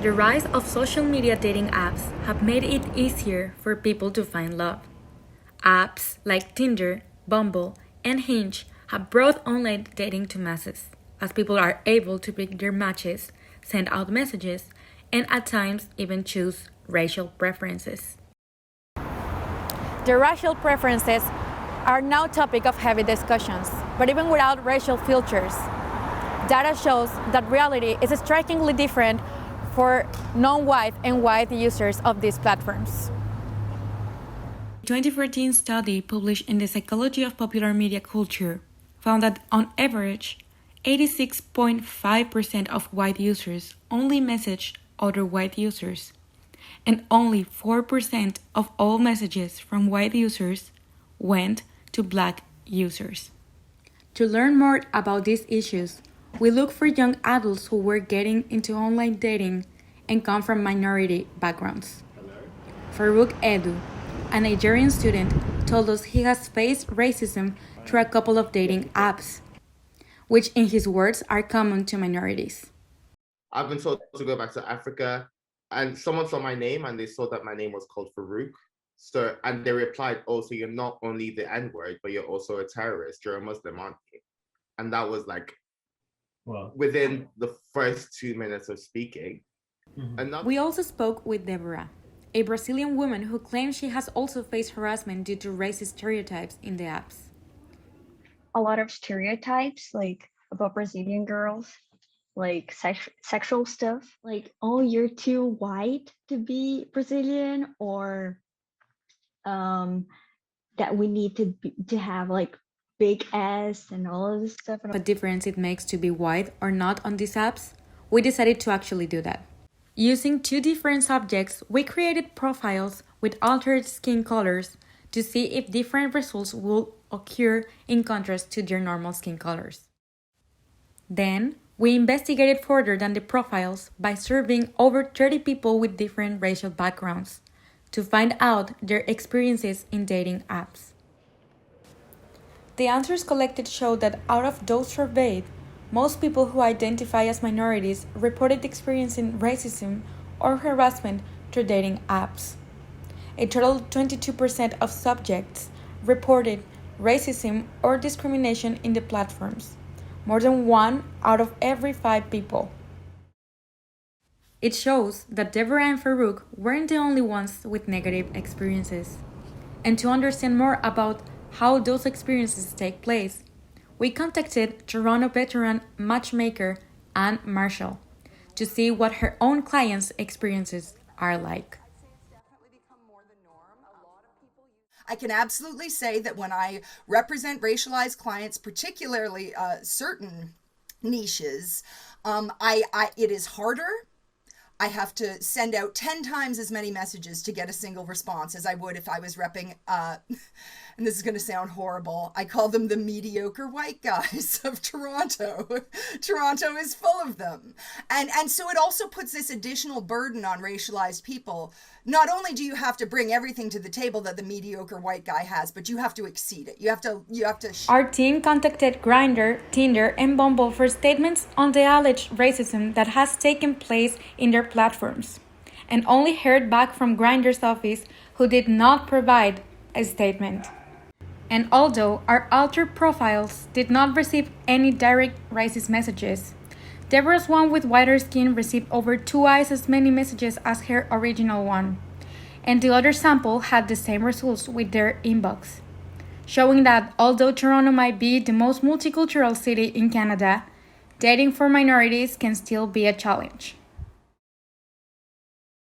The rise of social media dating apps have made it easier for people to find love. Apps like Tinder, Bumble, and Hinge have brought online dating to masses, as people are able to pick their matches, send out messages, and at times even choose racial preferences. The racial preferences are now topic of heavy discussions, but even without racial filters, data shows that reality is strikingly different for non-white and white users of these platforms. A 2014 study published in the Psychology of Popular Media Culture found that on average, 86.5% of white users only messaged other white users, and only 4% of all messages from white users went to black users. To learn more about these issues, we look for young adults who were getting into online dating and come from minority backgrounds. Farouk Edu, a Nigerian student, told us he has faced racism through a couple of dating apps, which in his words are common to minorities. I've been told to go back to Africa, and someone saw my name and they saw that my name was called Farouk. So, and they replied, oh, so you're not only the N-word, but you're also a terrorist. You're a Muslim, aren't you? And that was like, Wow. within the first 2 minutes of speaking. We also spoke with Deborah, a Brazilian woman who claims she has also faced harassment due to racist stereotypes in the apps. A lot of stereotypes, like about Brazilian girls, like sexual stuff, like, oh, you're too white to be Brazilian, or that we need to have like big ass and all of this stuff. What difference it makes to be white or not on these apps, we decided to actually do that. Using two different subjects, we created profiles with altered skin colors to see if different results will occur in contrast to their normal skin colors. Then, we investigated further than the profiles by surveying over 30 people with different racial backgrounds to find out their experiences in dating apps. The answers collected showed that out of those surveyed, most people who identify as minorities reported experiencing racism or harassment through dating apps. A total of 22% of subjects reported racism or discrimination in the platforms, more than 1 out of every 5 people. It shows that Deborah and Farouk weren't the only ones with negative experiences. And to understand more about how those experiences take place, we contacted Toronto veteran matchmaker Anne Marshall to see what her own clients' experiences are like. I can absolutely say that when I represent racialized clients, particularly certain niches, it is harder. I have to send out 10 times as many messages to get a single response as I would if I was repping, and this is going to sound horrible, I call them the mediocre white guys of Toronto. Toronto is full of them. And so it also puts this additional burden on racialized people. Not only do you have to bring everything to the table that the mediocre white guy has, but you have to exceed it. You have to. Our team contacted Grindr, Tinder, and Bumble for statements on the alleged racism that has taken place in their platforms, and only heard back from Grindr's office, who did not provide a statement. And although our altered profiles did not receive any direct racist messages, Deborah's one with whiter skin received over twice as many messages as her original one, and the other sample had the same results with their inbox, showing that although Toronto might be the most multicultural city in Canada, dating for minorities can still be a challenge.